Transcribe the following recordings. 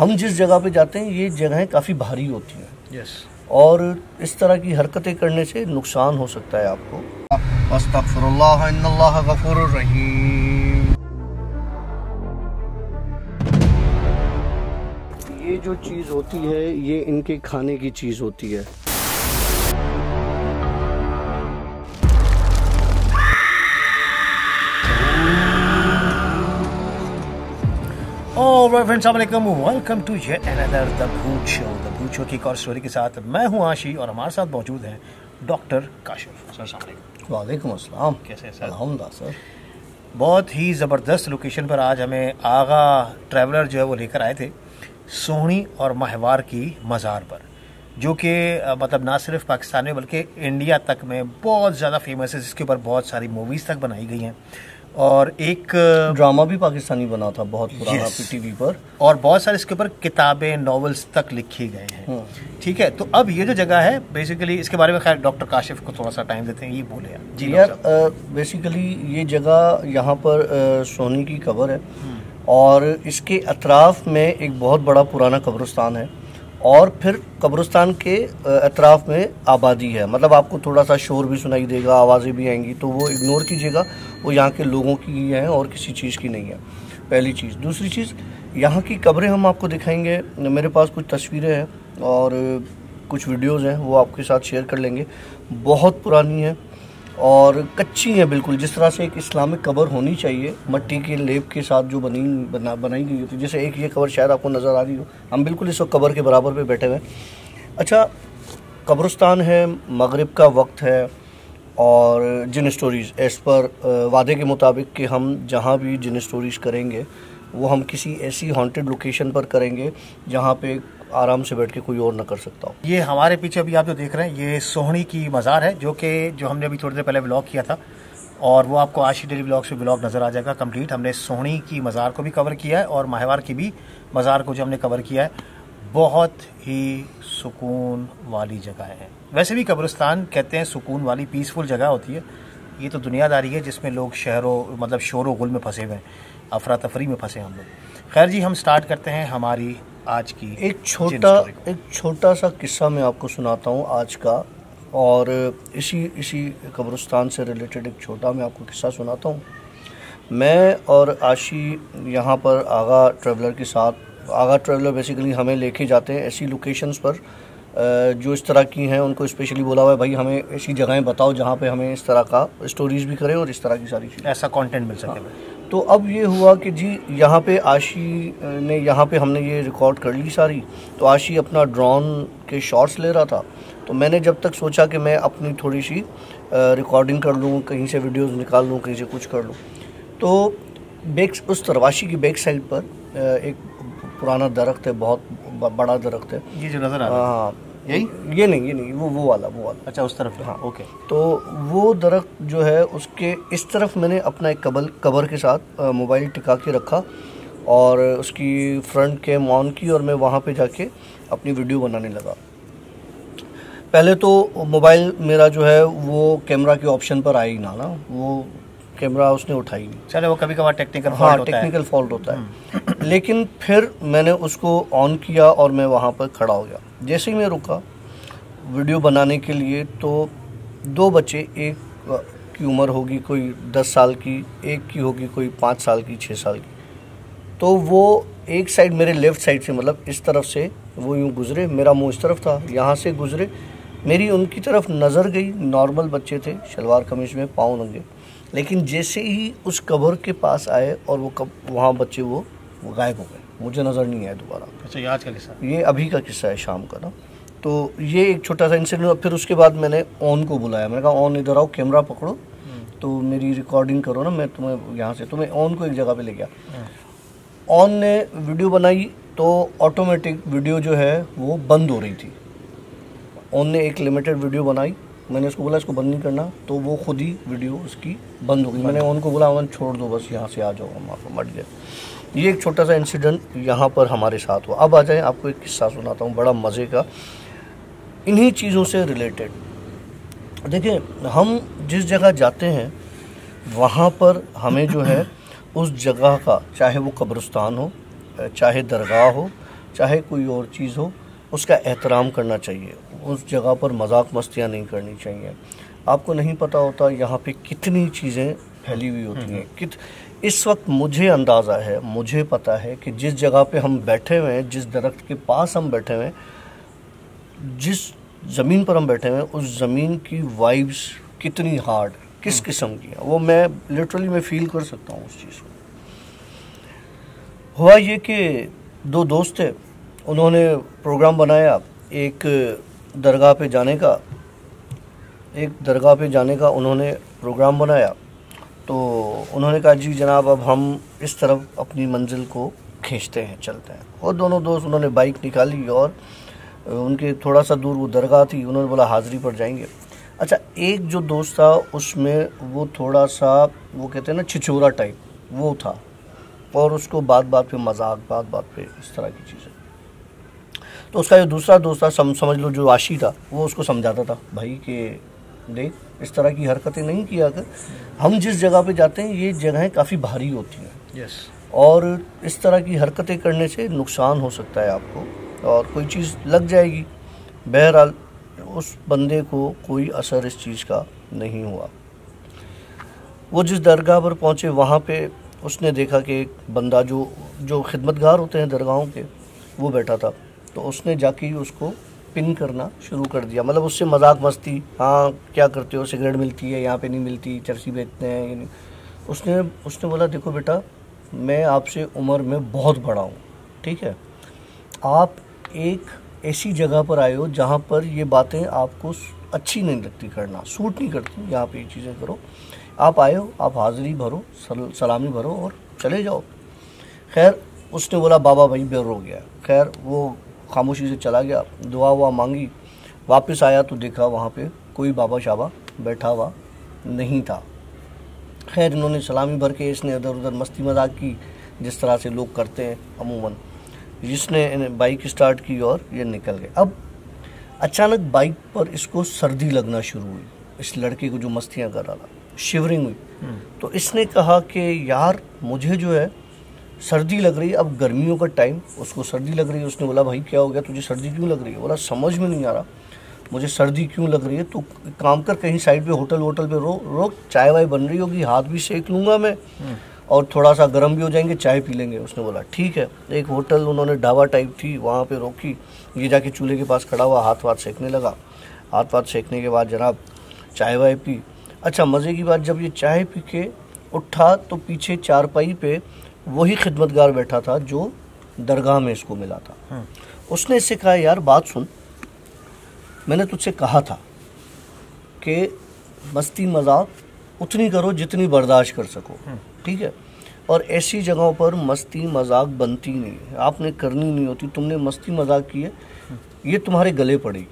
हम जिस जगह पे जाते हैं ये जगहें काफ़ी भारी होती हैं। यस। और इस तरह की हरकतें करने से नुकसान हो सकता है आपको। अस्तगफिरुल्लाह इन्नल्लाह गफूरुर रहीम। ये जो चीज़ होती है ये इनके खाने की चीज़ होती है। ऑलराइट फ्रेंड्स, अस्सलाम वालेकुम, welcome to yet another the Bhoot show. The Bhoot show की एक और स्टोरी के साथ मैं हूं आशी और हमारे साथ मौजूद हैं डॉक्टर काशिफ। सर अस्सलाम वालेकुम। वालेकुम अस्सलाम। कैसे हैं सर? अल्हम्दुलिल्लाह सर। बहुत ही ज़बरदस्त लोकेशन पर आज हमें आगा ट्रैवलर जो है वो लेकर आए थे, सोहनी और माहवार की मज़ार पर, जो कि मतलब ना सिर्फ पाकिस्तान में बल्कि इंडिया तक में बहुत ज़्यादा फेमस है, जिसके ऊपर बहुत सारी मूवीज़ तक बनाई गई हैं और एक ड्रामा भी पाकिस्तानी बना था बहुत पुराना पीटीवी पर, और बहुत सारे इसके ऊपर किताबें नॉवेल्स तक लिखी गए हैं। ठीक है, तो अब ये जो जगह है बेसिकली इसके बारे में खैर डॉक्टर काशिफ को थोड़ा सा टाइम देते हैं, ये बोले जी यार। बेसिकली ये जगह यहाँ पर सोहनी की कब्र है और इसके अतराफ में एक बहुत बड़ा पुराना कब्रिस्तान है और फिर कब्रिस्तान के अतराफ में आबादी है। मतलब आपको थोड़ा सा शोर भी सुनाई देगा, आवाज़ें भी आएंगी, तो वो इग्नोर कीजिएगा, वो यहाँ के लोगों की है और किसी चीज़ की नहीं है, पहली चीज़। दूसरी चीज़, यहाँ की कब्रें हम आपको दिखाएंगे। मेरे पास कुछ तस्वीरें हैं और कुछ वीडियोज़ हैं, वो आपके साथ शेयर कर लेंगे। बहुत पुरानी है और कच्ची है बिल्कुल, जिस तरह से एक इस्लामिक कब्र होनी चाहिए, मट्टी के लेप के साथ जो बनाई गई होती है। जैसे एक ये कब्र शायद आपको नज़र आ रही हो, हम बिल्कुल इस वक्त कब्र के बराबर पे बैठे हुए हैं। अच्छा, कब्रिस्तान है, मगरिब का वक्त है और जिन स्टोरीज़ एज़ पर वादे के मुताबिक कि हम जहाँ भी जिन स्टोरीज़ करेंगे वो हम किसी ऐसी हॉन्टेड लोकेशन पर करेंगे जहाँ पे आराम से बैठ के कोई और ना कर सकता हो। ये हमारे पीछे अभी आप जो देख रहे हैं ये सोहनी की मज़ार है, जो हमने अभी थोड़ी देर पहले व्लॉग किया था और वो आपको आशी डेली व्लॉग से व्लॉग नज़र आ जाएगा कंप्लीट। हमने सोहनी की मज़ार को भी कवर किया है और माहवार की भी मज़ार को जो हमने कवर किया है। बहुत ही सुकून वाली जगह है। वैसे भी कब्रिस्तान कहते हैं सुकून वाली पीसफुल जगह होती है। ये तो दुनियादारी है जिसमें लोग मतलब शोर गुल में फंसे हुए हैं, अफरा तफरी में फंसे हम लोग। खैर जी, हम स्टार्ट करते हैं हमारी आज की एक छोटा सा किस्सा मैं आपको सुनाता हूँ आज का, और इसी कब्रिस्तान से रिलेटेड एक छोटा मैं आपको किस्सा सुनाता हूँ। मैं और आशी यहाँ पर आगा ट्रैवलर के साथ, आगा ट्रैवलर बेसिकली हमें लेके जाते हैं ऐसी लोकेशंस पर जो इस तरह की हैं। उनको स्पेशली बोला हुआ है भाई हमें ऐसी जगहें बताओ जहाँ पे हमें इस तरह का स्टोरीज़ भी करें और इस तरह की सारी चीज़, ऐसा कंटेंट मिल सके। तो अब ये हुआ कि जी यहाँ पे आशी ने, यहाँ पे हमने ये रिकॉर्ड कर ली सारी, तो आशी अपना ड्रोन के शॉट्स ले रहा था। तो मैंने जब तक सोचा कि मैं अपनी थोड़ी सी रिकॉर्डिंग कर लूँ, कहीं से वीडियोस निकाल लूँ, कहीं से कुछ कर लूँ। तो उस तरफ आशी की बैक साइड पर एक पुराना दरख्त है, बहुत बड़ा दरख्त है। ये जो नज़र आ रहा है, हाँ ये नहीं वो वाला। अच्छा, उस तरफ। हाँ ओके। तो वो दरख्त जो है उसके इस तरफ मैंने अपना एक कवर के साथ मोबाइल टिका के रखा और उसकी फ्रंट कैम ऑन की और मैं वहाँ पे जाके अपनी वीडियो बनाने लगा। पहले तो मोबाइल मेरा जो है वो कैमरा के ऑप्शन पर आई ना वो कैमरा उसने उठाई नहीं। चलो, वो कभी कभार टेक्निकल फॉल्ट होता है। लेकिन फिर मैंने उसको ऑन किया और मैं वहाँ पर खड़ा हो गया। जैसे ही मैं रुका वीडियो बनाने के लिए, तो दो बच्चे, एक की उम्र होगी कोई 10 साल की, एक की होगी कोई 5 साल की, 6 साल की। तो वो एक साइड मेरे लेफ़्ट साइड से, मतलब इस तरफ से वो यूँ गुज़रे, मेरा मुँह इस तरफ था, यहाँ से गुज़रे, मेरी उनकी तरफ नज़र गई। नॉर्मल बच्चे थे, शलवार कमीज़ में, पाँव नंगे। लेकिन जैसे ही उस कब्र के पास आए और वहाँ बच्चे वो गायब हो गए, मुझे नज़र नहीं आया दोबारा। अच्छा, ये आज का किस्सा? ये अभी का किस्सा है, शाम का ना। तो ये एक छोटा सा इंसिडेंट। फिर उसके बाद मैंने ऑन को बुलाया, मैंने कहा ऑन इधर आओ, कैमरा पकड़ो तो मेरी रिकॉर्डिंग करो ना, मैं तुम्हें यहाँ से, तो मैं ऑन को एक जगह पे ले गया। ऑन ने वीडियो बनाई तो ऑटोमेटिक वीडियो जो है वो बंद हो रही थी। ऑन ने एक लिमिटेड वीडियो बनाई, मैंने उसको बोला इसको बंद नहीं करना, तो वो खुद ही वीडियो उसकी बंद हो गई। मैंने उनको बोला ऑन छोड़ दो, बस यहाँ से आ जाओ, हम आपको मट गए। ये एक छोटा सा इंसिडेंट यहाँ पर हमारे साथ हुआ। अब आ जाए, आपको एक किस्सा सुनाता हूँ बड़ा मज़े का, इन्हीं चीज़ों से रिलेटेड। देखिए, हम जिस जगह जाते हैं वहाँ पर हमें जो है उस जगह का, चाहे वो कब्रिस्तान हो, चाहे दरगाह हो, चाहे कोई और चीज़ हो, उसका एहतराम करना चाहिए। उस जगह पर मजाक मस्तियाँ नहीं करनी चाहिए। आपको नहीं पता होता यहाँ पे कितनी चीज़ें फैली हुई होती हैं। इस वक्त मुझे अंदाज़ा है, मुझे पता है कि जिस जगह पे हम बैठे हुए हैं, जिस दरख्त के पास हम बैठे हुए हैं, जिस ज़मीन पर हम बैठे हुए हैं, उस ज़मीन की वाइब्स कितनी हार्ड, किस किस्म की है, वो मैं लिटरली मैं फील कर सकता हूँ उस चीज़ को। हुआ ये कि दो दोस्त थे, उन्होंने प्रोग्राम बनाया एक दरगाह पे जाने का उन्होंने प्रोग्राम बनाया। तो उन्होंने कहा जी जनाब अब हम इस तरफ अपनी मंजिल को खींचते हैं, चलते हैं। और दोनों दोस्त उन्होंने बाइक निकाली और उनके थोड़ा सा दूर वो दरगाह थी, उन्होंने बोला हाज़िरी पर जाएंगे। अच्छा, एक जो दोस्त था उसमें वो थोड़ा सा वो कहते हैं ना छिछोरा टाइप वो था, और उसको बात बात पे मजाक, बात बात पे इस तरह की चीज़ें। तो उसका जो दूसरा दोस्त था, समझ लो जो आशी था, वो उसको समझाता था भाई कि देख इस तरह की हरकतें नहीं किया कर, हम जिस जगह पे जाते हैं ये जगहें काफ़ी भारी होती हैं। यस। और इस तरह की हरकतें करने से नुकसान हो सकता है आपको, और कोई चीज़ लग जाएगी। बहरहाल उस बंदे को कोई असर इस चीज़ का नहीं हुआ। वो जिस दरगाह पर पहुँचे वहाँ पे उसने देखा कि एक बंदा जो खिदमतगार होते हैं दरगाहों के, वो बैठा था। तो उसने जाके ही उसको पिन करना शुरू कर दिया, मतलब उससे मजाक मस्ती, हाँ क्या करते हो, सिगरेट मिलती है यहाँ पे नहीं मिलती, चरसी बेचते हैं ये नहीं। उसने बोला देखो बेटा, मैं आपसे उम्र में बहुत बड़ा हूँ, ठीक है, आप एक ऐसी जगह पर आए हो जहाँ पर ये बातें आपको अच्छी नहीं लगती करना, सूट नहीं करती, यहाँ पे ये चीज़ें करो। आप आए हो, आप हाज़िरी भरो, सलामी भरो और चले जाओ। खैर उसने बोला बाबा भाई बेर हो गया। खैर वो खामोशी से चला गया, दुआ हुआ मांगी, वापस आया तो देखा वहाँ पे कोई बाबा शाबा बैठा हुआ नहीं था। खैर इन्होंने सलामी भर के, इसने इधर उधर मस्ती मजाक की जिस तरह से लोग करते हैं अमूमन। जिसने बाइक स्टार्ट की और ये निकल गए। अब अचानक बाइक पर इसको सर्दी लगना शुरू हुई, इस लड़के को जो मस्तियाँ कर रहा था, शिवरिंग हुई। तो इसने कहा कि यार मुझे जो है सर्दी लग रही है, अब गर्मियों का टाइम, उसको सर्दी लग रही है। उसने बोला भाई क्या हो गया, तुझे सर्दी क्यों लग रही है? बोला समझ में नहीं आ रहा मुझे सर्दी क्यों लग रही है, तो काम कर कहीं साइड पे होटल पे रोक, चाय वाय बन रही होगी, हाथ भी सेक लूँगा मैं और थोड़ा सा गर्म भी हो जाएंगे, चाय पी लेंगे। उसने बोला ठीक है। एक होटल उन्होंने ढाबा टाइप थी, वहाँ पे रोकी, ये जाके चूल्हे के पास खड़ा हुआ, हाथ वाथ सेकने लगा। हाथ वाथ सेकने के बाद जनाब चाय वाय पी। अच्छा मज़े की बात, जब ये चाय पी के उठा तो पीछे चारपाई पे वही खिदमतगार बैठा था जो दरगाह में इसको मिला था। उसने इससे कहा यार बात सुन, मैंने तुझसे कहा था कि मस्ती मजाक उतनी करो जितनी बर्दाश्त कर सको, ठीक है, और ऐसी जगहों पर मस्ती मजाक बनती नहीं है, आपने करनी नहीं होती। तुमने मस्ती मजाक की है, ये तुम्हारे गले पड़ेगी।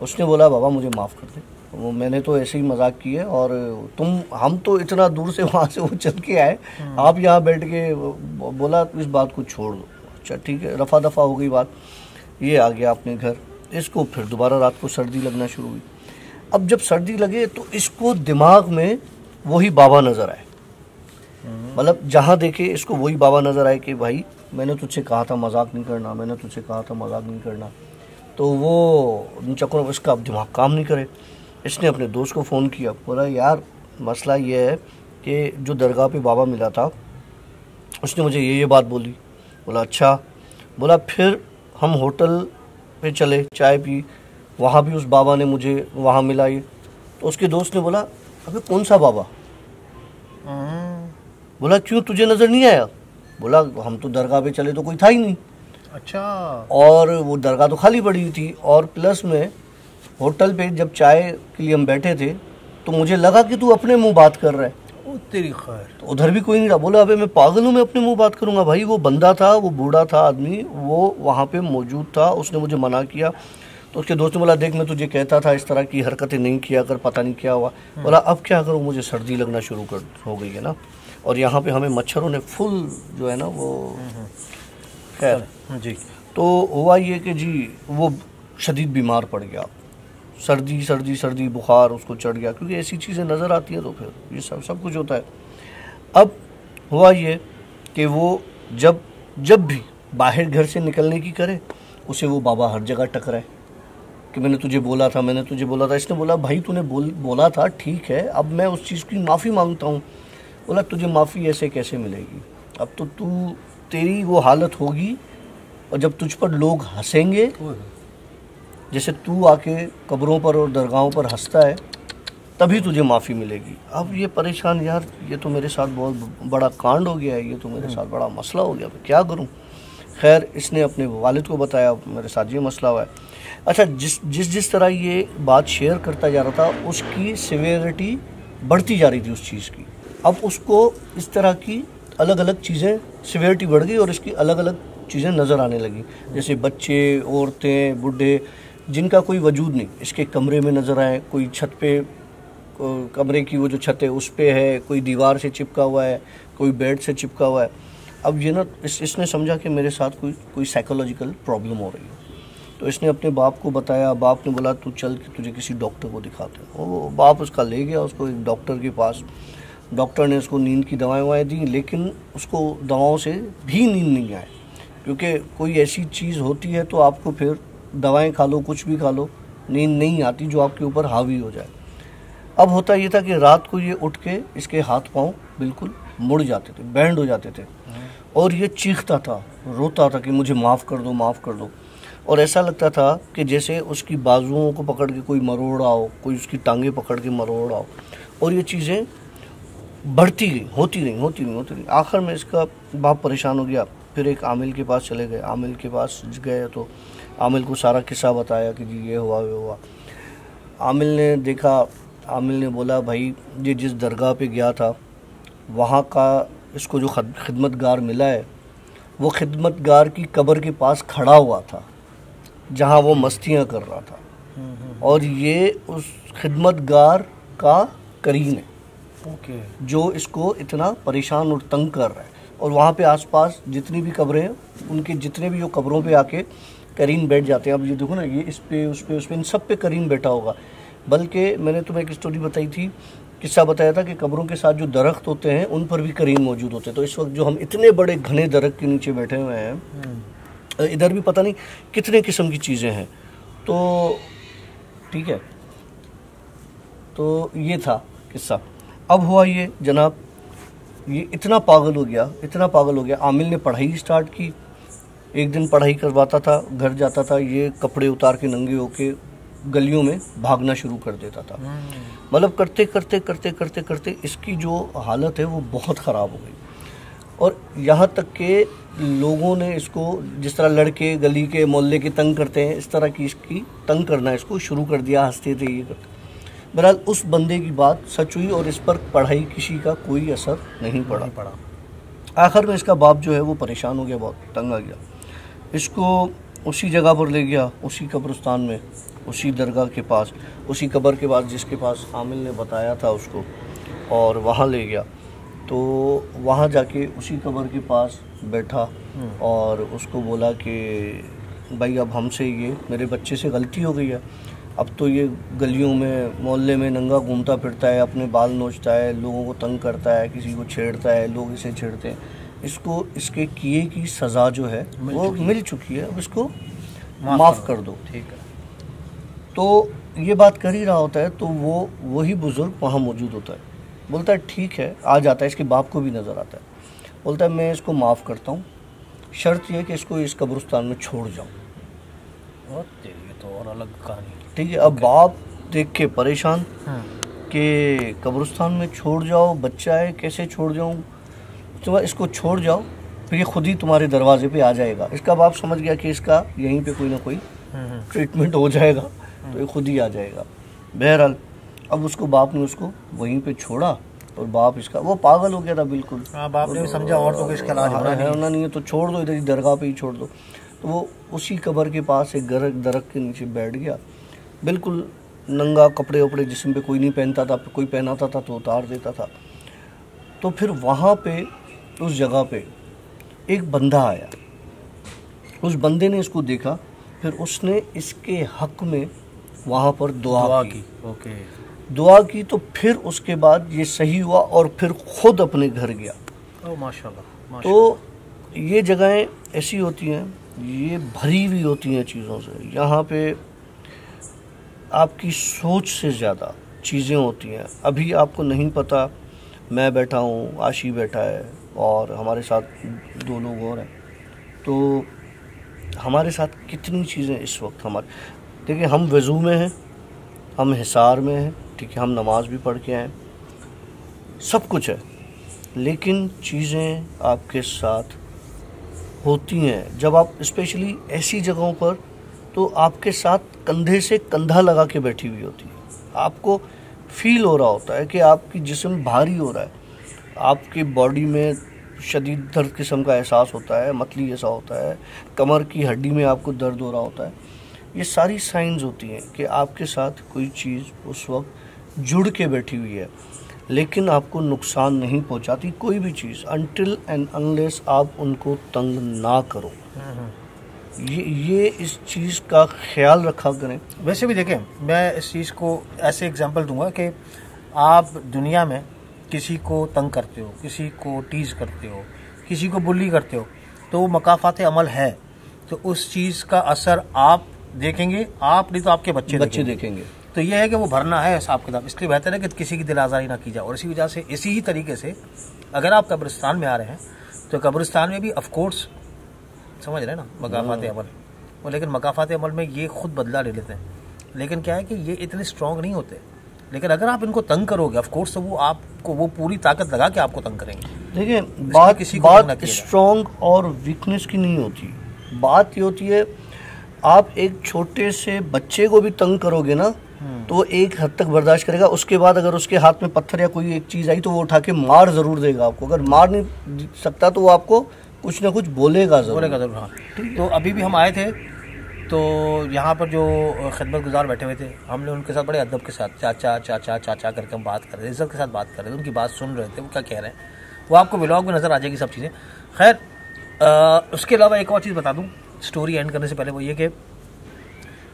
उसने बोला बाबा मुझे माफ़ कर दे, वो मैंने तो ऐसे ही मजाक की है, और हम तो इतना दूर से वहाँ से वो चल के आए, आप यहाँ बैठ के बोला इस बात को छोड़ दो। अच्छा ठीक है, रफा दफा हो गई बात, ये आ गया अपने घर। इसको फिर दोबारा रात को सर्दी लगना शुरू हुई। अब जब सर्दी लगे तो इसको दिमाग में वही बाबा नज़र आए, मतलब जहाँ देखे इसको वही बाबा नज़र आए कि भाई मैंने तुझसे कहा था मजाक नहीं करना, मैंने तुझसे कहा था मजाक नहीं करना। तो वो चक्कर में इसका अब दिमाग काम नहीं करे। इसने अपने दोस्त को फ़ोन किया, बोला यार मसला ये है कि जो दरगाह पे बाबा मिला था उसने मुझे ये बात बोली। बोला अच्छा। बोला फिर हम होटल पे चले, चाय पी, वहाँ भी उस बाबा ने मुझे वहाँ मिला ये। तो उसके दोस्त ने बोला अबे कौन सा बाबा? बोला क्यों तुझे नज़र नहीं आया? बोला हम तो दरगाह पे चले तो कोई था ही नहीं। अच्छा। और वो दरगाह तो खाली पड़ी थी, और प्लस में होटल पे जब चाय के लिए हम बैठे थे तो मुझे लगा कि तू अपने मुंह बात कर रहा है। ओ तेरी खैर। तो उधर भी कोई नहीं रहा। बोला अबे मैं पागल हूँ, मैं अपने मुंह बात करूँगा? भाई वो बंदा था, वो बूढ़ा था आदमी, वो वहाँ पे मौजूद था, उसने मुझे मना किया। तो उसके दोस्त ने बोला देख मैं तुझे कहता था इस तरह की हरकतें नहीं किया कर, पता नहीं क्या हुआ। बोला अब क्या करूँ, मुझे सर्दी लगना शुरू हो गई है ना, और यहाँ पे हमें मच्छरों ने फुल जो है ना वो। खैर जी। तो हुआ ये कि जी वो शदीद बीमार पड़ गया, सर्दी सर्दी सर्दी बुखार उसको चढ़ गया, क्योंकि ऐसी चीज़ें नज़र आती हैं तो फिर ये सब कुछ होता है। अब हुआ ये कि वो जब भी बाहर घर से निकलने की करे, उसे वो बाबा हर जगह टकराए कि मैंने तुझे बोला था, मैंने तुझे बोला था। इसने बोला भाई तूने बोला था ठीक है, अब मैं उस चीज़ की माफ़ी मांगता हूँ। बोला तुझे माफ़ी ऐसे कैसे मिलेगी, अब तो तेरी वो हालत होगी और जब तुझ पर लोग हंसेंगे, जैसे तू आके कब्रों पर और दरगाहों पर हंसता है, तभी तुझे माफ़ी मिलेगी। अब ये परेशान, यार ये तो मेरे साथ बहुत बड़ा कांड हो गया है, ये तो मेरे साथ बड़ा मसला हो गया, मैं क्या करूं। खैर इसने अपने वालिद को बताया मेरे साथ ये मसला हुआ है। अच्छा, जिस तरह ये बात शेयर करता जा रहा था, उसकी सिवियरिटी बढ़ती जा रही थी उस चीज़ की। अब उसको इस तरह की अलग अलग चीज़ें, सिवियरिटी बढ़ गई और इसकी अलग अलग चीज़ें नज़र आने लगी, जैसे बच्चे, औरतें, बूढ़े, जिनका कोई वजूद नहीं, इसके कमरे में नज़र आए। कोई छत पे, कमरे की वो जो छत है उस पे है, कोई दीवार से चिपका हुआ है, कोई बेड से चिपका हुआ है। अब ये ना इसने समझा कि मेरे साथ कोई साइकोलॉजिकल प्रॉब्लम हो रही है, तो इसने अपने बाप को बताया। बाप ने बोला तू चल कि तुझे किसी डॉक्टर को दिखाते हैं। वो बाप उसका ले गया उसको एक डॉक्टर के पास। डॉक्टर ने उसको नींद की दवाएं दी, लेकिन उसको दवाओं से भी नींद नहीं आए, क्योंकि कोई ऐसी चीज़ होती है तो आपको फिर दवाएं खा लो, कुछ भी खा लो, नींद नहीं आती जो आपके ऊपर हावी हो जाए। अब होता ये था कि रात को ये उठ के इसके हाथ पांव बिल्कुल मुड़ जाते थे, बैंड हो जाते थे, और ये चीखता था, रोता था कि मुझे माफ़ कर दो, माफ़ कर दो। और ऐसा लगता था कि जैसे उसकी बाजुओं को पकड़ के कोई मरोड़ आओ, कोई उसकी टांगे पकड़ के मरोड़ आओ। और ये चीज़ें बढ़ती गई, होती गई। आखिर में इसका बाप परेशान हो गया, फिर एक आमिल के पास चले गए। आमिल के पास गए तो आमिल को सारा किस्सा बताया कि जी ये हुआ, वो हुआ। आमिल ने देखा, आमिल ने बोला भाई ये जिस दरगाह पे गया था वहाँ का इसको जो खिदमतगार मिला है, वो खिदमतगार की कब्र के पास खड़ा हुआ था जहाँ वो मस्तियाँ कर रहा था, और ये उस खिदमतगार का करीन है जो इसको इतना परेशान और तंग कर रहा है। और वहाँ पे आसपास जितनी भी कब्रें हैं, उनके जितने भी वो कब्रों पे आके करीन बैठ जाते हैं। अब ये देखो ना, ये इस पे, उस पे, इन सब पे करीन बैठा होगा। बल्कि मैंने तुम्हें एक स्टोरी बताई थी, किस्सा बताया था कि कब्रों के साथ जो दरख्त होते हैं उन पर भी करीन मौजूद होते हैं। तो इस वक्त जो हम इतने बड़े घने दरख्त के नीचे बैठे हुए हैं, इधर भी पता नहीं कितने किस्म की चीज़ें हैं। तो ठीक है, तो ये था किस्सा। अब हुआ ये जनाब, ये इतना पागल हो गया। आमिल ने पढ़ाई स्टार्ट की। एक दिन पढ़ाई करवाता था, घर जाता था, ये कपड़े उतार के नंगे होके गलियों में भागना शुरू कर देता था। मतलब करते इसकी जो हालत है वो बहुत ख़राब हो गई। और यहाँ तक के लोगों ने इसको, जिस तरह लड़के गली के मोहल्ले के तंग करते हैं, इस तरह की इसकी तंग करना इसको शुरू कर दिया। हंसते थे, ये करते। बहरहाल उस बंदे की बात सच हुई और इस पर पढ़ाई किसी का कोई असर नहीं पड़ा। आखिर में इसका बाप जो है वो परेशान हो गया, बहुत तंग आ गया। इसको उसी जगह पर ले गया, उसी कब्रिस्तान में, उसी दरगाह के पास, उसी कब्र के पास जिसके पास आमिल ने बताया था उसको, और वहाँ ले गया। तो वहाँ जाके उसी कब्र के पास बैठा और उसको बोला कि भाई अब हमसे ये मेरे बच्चे से गलती हो गई है। अब तो ये गलियों में, मोहल्ले में नंगा घूमता फिरता है, अपने बाल नोचता है, लोगों को तंग करता है, किसी को छेड़ता है, लोग इसे छेड़ते हैं। इसको इसके किए की सज़ा जो है वो मिल चुकी है, अब इसको माफ़ कर दो। ठीक है। तो ये बात कर ही रहा होता है तो वही बुज़ुर्ग वहाँ मौजूद होता है। बोलता है ठीक है, आ जाता है, इसके बाप को भी नज़र आता है। बोलता है मैं इसको माफ़ करता हूँ, शर्त यह कि इसको इस कब्रिस्तान में छोड़ जाऊँ। ये तो और अलग कहानी। ठीक है। अब बाप देख के परेशान कि कब्रिस्तान में छोड़ जाओ, बच्चा है, कैसे छोड़ जाऊँ। तो इसको छोड़ जाओ, फिर ये खुद ही तुम्हारे दरवाजे पे आ जाएगा। इसका बाप समझ गया कि इसका यहीं पे कोई ना कोई ट्रीटमेंट हो जाएगा, तो ये खुद ही आ जाएगा। बहरहाल अब उसको बाप ने उसको वहीं पे छोड़ा और बाप इसका, वो पागल हो गया था बिल्कुल। बाप ने भी समझा और तो इसका इलाज होना नहीं है, तो छोड़ दो, इधर ही दरगाह पे ही छोड़ दो। तो वो उसी कब्र के पास एक दरख्त के नीचे बैठ गया, बिल्कुल नंगा, कपड़े वपड़े जिस्म पे कोई नहीं पहनता था, कोई पहनाता था तो उतार देता था। तो फिर वहाँ पे उस जगह पे एक बंदा आया, उस बंदे ने इसको देखा, फिर उसने इसके हक में वहाँ पर दुआ की। दुआ की तो फिर उसके बाद ये सही हुआ और फिर खुद अपने घर गया। माशाल्लाह। तो ये जगहें ऐसी होती हैं, ये भरी हुई होती हैं चीज़ों से। यहाँ पे आपकी सोच से ज़्यादा चीज़ें होती हैं। अभी आपको नहीं पता, मैं बैठा हूँ, आशी बैठा है और हमारे साथ 2 लोग और हैं, तो हमारे साथ कितनी चीज़ें इस वक्त हमारे, देखिए हम वज़ू में हैं, हम हिसार में हैं, ठीक है, हम नमाज भी पढ़ के आए, सब कुछ है, लेकिन चीज़ें आपके साथ होती हैं जब आप स्पेशली ऐसी जगहों पर, तो आपके साथ कंधे से कंधा लगा के बैठी हुई होती है। आपको फील हो रहा होता है कि आपकी जिस्म भारी हो रहा है, आपकी बॉडी में शदीद दर्द किस्म का एहसास होता है, मतली ऐसा होता है, कमर की हड्डी में आपको दर्द हो रहा होता है। ये सारी साइंस होती हैं कि आपके साथ कोई चीज़ उस वक्त जुड़ के बैठी हुई है, लेकिन आपको नुकसान नहीं पहुंचाती कोई भी चीज़, अनटिल एंड अनलेस आप उनको तंग ना करो। ये इस चीज़ का ख्याल रखा करें। वैसे भी देखें, मैं इस चीज़ को ऐसे एग्जांपल दूंगा कि आप दुनिया में किसी को तंग करते हो, किसी को टीज़ करते हो, किसी को बुली करते हो, तो वो मकाफात अमल है, तो उस चीज़ का असर आप देखेंगे, आप नहीं तो आपके बच्चे देखेंगे। तो ये है कि वो भरना है हिसाब किताब, इसलिए बेहतर है कि किसी की दिल आज़ारी ना की जाए। और इसी वजह से इसी ही तरीके से अगर आप कब्रिस्तान में आ रहे हैं तो कब्रिस्तान में भी ऑफकोर्स समझ रहे हैं ना मकाफात अमल, और लेकिन मकाफात अमल में ये खुद बदला ले लेते हैं, लेकिन क्या है कि ये इतने स्ट्रॉन्ग नहीं होते, लेकिन अगर आप इनको तंग करोगे ऑफकोर्स तो वो आपको वो पूरी ताकत लगा के आपको तंग करेंगे। देखिए बात स्ट्रॉन्ग और वीकनेस की नहीं होती, बात ये होती है आप एक छोटे से बच्चे को भी तंग करोगे ना तो एक हद तक बर्दाश्त करेगा, उसके बाद अगर उसके हाथ में पत्थर या कोई एक चीज़ आई तो वो उठा के मार ज़रूर देगा आपको। अगर मार नहीं सकता तो वो आपको कुछ ना कुछ बोलेगा ज़रूर। हाँ, तो अभी भी हम आए थे तो यहाँ पर जो खिदमत गुजार बैठे हुए थे, हमने उनके साथ बड़े अदब के साथ चाचा चाचा चाचा करके हम बात कर रहे थे, इज्जत के साथ बात कर रहे थे, उनकी बात सुन रहे थे, वो क्या कह रहे हैं, वो आपको व्लॉग में नज़र आ जाएगी सब चीज़ें। खैर उसके अलावा एक और चीज़ बता दूँ स्टोरी एंड करने से पहले, वो ये कि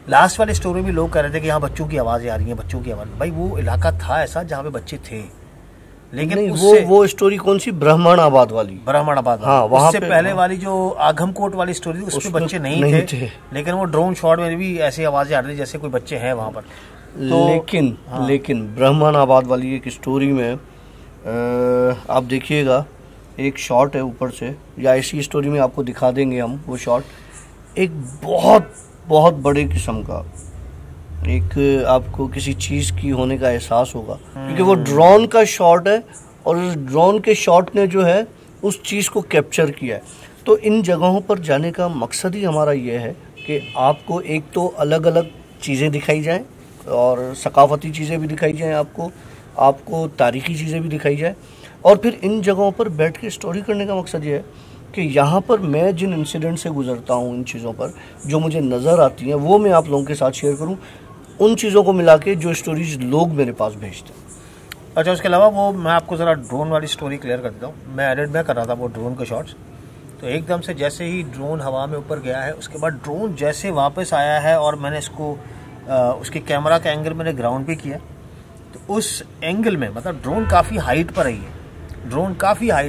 लास्ट वाले स्टोरी में लोग कह रहे थे कि यहाँ बच्चों की आवाज़ें आ रही हैं, बच्चों की आवाज़। भाई वो इलाका था ऐसा जहाँ पे बच्चे थे, लेकिन वो स्टोरी कौन सी, ब्राह्मणाबाद वाली? हाँ, वहाँ से पहले वाली जो आगमकोट वाली स्टोरी थी उसमें बच्चे नहीं थे, लेकिन वो ड्रोन शॉट में भी ऐसी आवाज़ें आ रही थी जैसे कोई बच्चे हैं वहाँ पर। तो लेकिन ब्राह्मणाबाद वाली एक स्टोरी में आप देखिएगा, एक शॉट है ऊपर से, या ऐसी स्टोरी में आपको दिखा देंगे हम वो शॉट, एक बहुत बड़े किस्म का एक आपको किसी चीज़ की होने का एहसास होगा, क्योंकि वो ड्रोन का शॉट है और उस ड्रोन के शॉट ने जो है उस चीज़ को कैप्चर किया है। तो इन जगहों पर जाने का मकसद ही हमारा ये है कि आपको एक तो अलग अलग चीज़ें दिखाई जाएं और सकाफती चीज़ें भी दिखाई जाएं, आपको तारीख़ी चीज़ें भी दिखाई जाएं, और फिर इन जगहों पर बैठ के स्टोरी करने का मकसद ये है कि यहाँ पर मैं जिन इंसिडेंट से गुजरता हूँ, इन चीज़ों पर जो मुझे नज़र आती हैं वो मैं आप लोगों के साथ शेयर करूँ, उन चीज़ों को मिला के जो स्टोरीज लोग मेरे पास भेजते हैं। अच्छा, उसके अलावा वो मैं आपको ज़रा ड्रोन वाली स्टोरी क्लियर कर देता हूँ। मैं एडिट में कर रहा था वो ड्रोन के शॉट्स, तो एकदम से जैसे ही ड्रोन हवा में ऊपर गया है, उसके बाद ड्रोन जैसे वापस आया है और मैंने इसको उसके कैमरा का एंगल मैंने ग्राउंड पे किया, तो उस एंगल में मतलब ड्रोन काफ़ी हाइट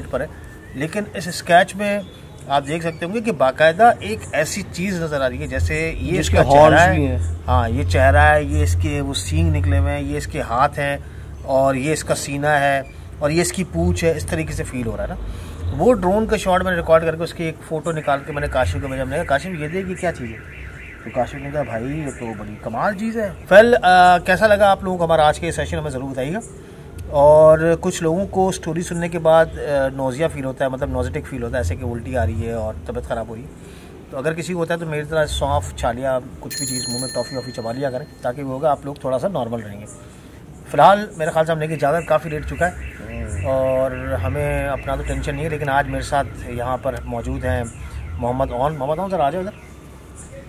पर है, लेकिन इस स्केच में आप देख सकते होंगे कि बाकायदा एक ऐसी चीज़ नज़र आ रही है जैसे ये इसका चेहरा है, हाँ ये चेहरा है, ये इसके वो सींग निकले हुए हैं, ये इसके हाथ हैं, और ये इसका सीना है, और ये इसकी पूंछ है, इस तरीके से फील हो रहा है ना। वो ड्रोन का शॉट मैंने रिकॉर्ड करके उसकी एक फ़ोटो निकाल के मैंने काशिफ को भेजा। मैंने कहा काशिफ ये देखिए क्या चीज़ है, तो काशिफ ने कहा भाई ये तो बड़ी कमाल चीज़ है। फिर कैसा लगा आप लोगों को हमारा आज के सेशन, हमें ज़रूर बताइएगा। और कुछ लोगों को स्टोरी सुनने के बाद नोज़िया फील होता है, मतलब नोज़ेटिक फील होता है, ऐसे कि उल्टी आ रही है और तबीयत ख़राब हो रही है। तो अगर किसी को होता है तो मेरी तरह सौंफ, छालिया, कुछ भी चीज़ मुंह में टॉफ़ी वॉफ़ी चबा लिया करें, ताकि वो होगा आप लोग थोड़ा सा नॉर्मल रहेंगे। फ़िलहाल मेरे ख्याल से हमने की इजाज़त काफ़ी लेट चुका है और हमें अपना तो टेंशन नहीं है, लेकिन आज मेरे साथ यहाँ पर मौजूद हैं मोहम्मद ऑन सर, आ जाओ इधर।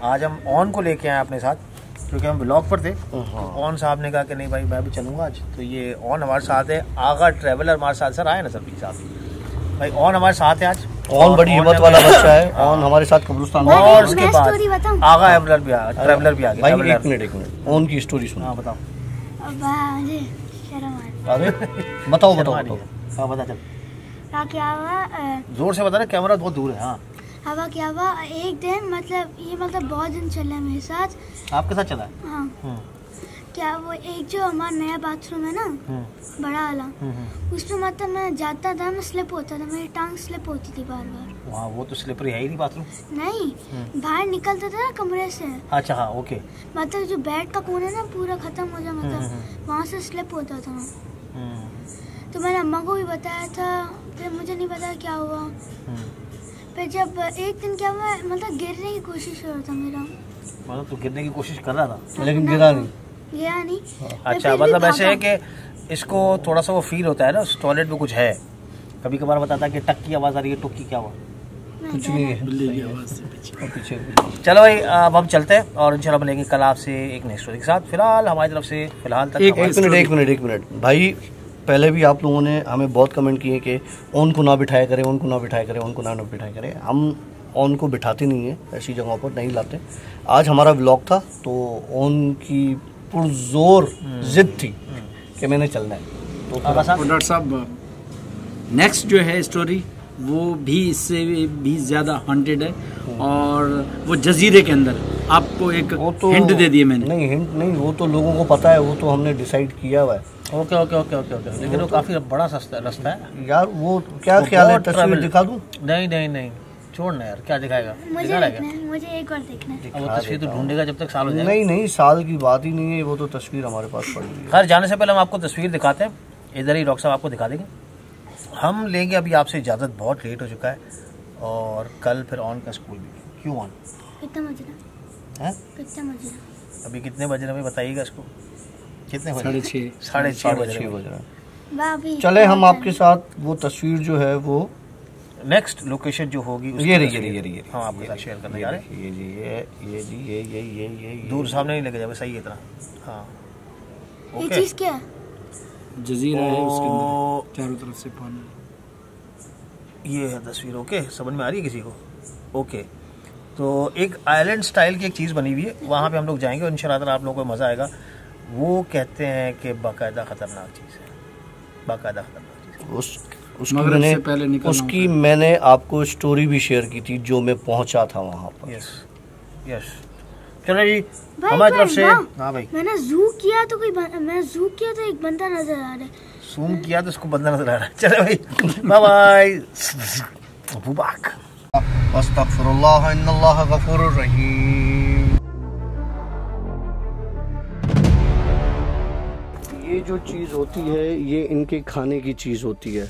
आज हम ऑन को लेके आए अपने साथ क्योंकि हम ब्लॉग पर थे। तो ऑन साहब ने कहा कि नहीं भाई मैं भी चलूँगा आज, तो ये ऑन हमारे साथ है। आगा ट्रैवलर हमारे साथ, सर आए ना सर प्लीज़ आप भाई। ऑन हमारे साथ है आज, ऑन बड़ी हिम्मत वाला बच्चा है, ऑन हमारे साथ कब्रिस्तान। और उसके बाद आगा ट्रैवलर भी आ गया। भाई एक मिनट ऑन की स्टोरी सुनो। हाँ बताओ, बताओ। हाँ बता चल। क्या हुआ जोर से बता रहे, कैमरा बहुत दूर है। हाँ, हवा क्या हुआ, एक दिन मतलब बहुत दिन चला मेरे साथ। आपके साथ चला है? हाँ। क्या वो एक जो हमारा नया बाथरूम है ना, बड़ा वाला, उसमें मतलब मैं जाता था, मैं स्लिप होता था, मेरी टांग स्लिप होती थी बार बार। वहाँ वो तो स्लिपरी है ही नहीं बाथरूम। नहीं, बाहर निकलता था ना कमरे से। अच्छा हाँ, ओके। मतलब जो बेड का कोना है ना पूरा खत्म हो जाए, मतलब वहाँ से स्लिप होता था। तो मैंने अम्मा को भी बताया था, फिर मुझे नहीं पता क्या हुआ। फिर जब एक दिन क्या हुआ, मतलब गिरने की कोशिश हो रहा था मेरा। मतलब तू गिरने की कोशिश कर रहा था लेकिन गिरा नहीं? गया नहीं। अच्छा, मतलब ऐसे है कि इसको थोड़ा सा वो फील होता है ना, टॉयलेट में कुछ है, कभी कभार बताता है कि टक की आवाज आ रही है, टुक की क्या हुआ? कुछ नहीं है, बिल्ली की आवाज से पीछे। चलो भाई, अब हम चलते हैं और इंशाल्लाह मिलेंगे कल आपसे एक नेक्स्ट स्टोरी के साथ। फिलहाल हमारी तरफ से फिलहाल तक एक मिनट भाई, पहले भी आप लोगों ने हमें बहुत कमेंट किए कि ओन को ना बिठाया करें, ओन को ना बिठाया करें, ओन को ना बिठाया करें। हम ओन को बिठाते नहीं है, ऐसी जगहों पर नहीं लाते। आज हमारा व्लॉग था तो ओन की पुरजोर जिद थी कि मैंने चलना है। तो डॉक्टर साहब, नेक्स्ट जो है स्टोरी वो भी इससे भी ज़्यादा हॉन्टेड है, और वो जजीरे के अंदर आपको एक हिंट दे दिए मैंने। नहीं, हिंट नहीं, वो तो लोगों को पता है, वो तो हमने डिसाइड किया हुआ है। Okay okay okay okay okay, लेकिन वो काफ़ी बड़ा रास्ता है यार। वो क्या ख्याल है, तस्वीर दिखा दूँ? नहीं नहीं नहीं, छोड़ना यार, क्या दिखाएगा? मुझे देखना है, मुझे एक बार देखना है। वो तस्वीर तो ढूंढेगा जब तक साल हो जाएगा। नहीं नहीं, साल की बात ही नहीं है, वो तो तस्वीर हमारे पास पड़ी है। खैर, जाने से पहले हम आपको तस्वीर दिखाते हैं, इधर ही डॉक्टर साहब आपको दिखा देंगे। हम लेंगे अभी आपसे इजाज़त, बहुत लेट हो चुका है, और कल फिर ऑन का स्कूल भी। क्यों ऑन? कितना बज रहा है? कितना बज रहा? अभी कितने बज रहे हैं बताइएगा इसको। कितने बजे? 6:30। 6:30 बज रहे हैं। चले हम आपके साथ वो तस्वीर जो है वो नेक्स्ट लोकेशन जो होगी ये रही हम आपके साथ शेयर करने जा रहे हैं। ये दूर सामने नहीं लेके जाए, सही है इतना। हाँ, ये चीज़ क्या है? जजीरा है, उसके अंदर चारों तरफ से पानी। ये है तस्वीर। ओके, समझ में आ रही है किसी को? ओके, तो एक आइलैंड स्टाइल की एक चीज़ बनी हुई है, वहाँ पे हम लोग जाएंगे और इंशाल्लाह आप लोगों को मज़ा आएगा। वो कहते हैं कि बाकायदा ख़तरनाक चीज़ है, बाकायदा खतरनाक चीज़। उसकी मैंने आपको स्टोरी भी शेयर की थी जो मैं पहुंचा था वहाँ पर। यस यस, चलो जी हमारी तरफ से। हाँ भाई, मैंने जूम किया तो एक बंदा नजर आ रहा है। जूम किया तो उसको बंदा नजर आ रहा है। चलो भाई, बाय बाय। मुबारक। अस्तगफिरुल्लाह इन्नल्लाह गफूरुर रहीम। ये जो चीज़ होती है ये इनके खाने की चीज़ होती है।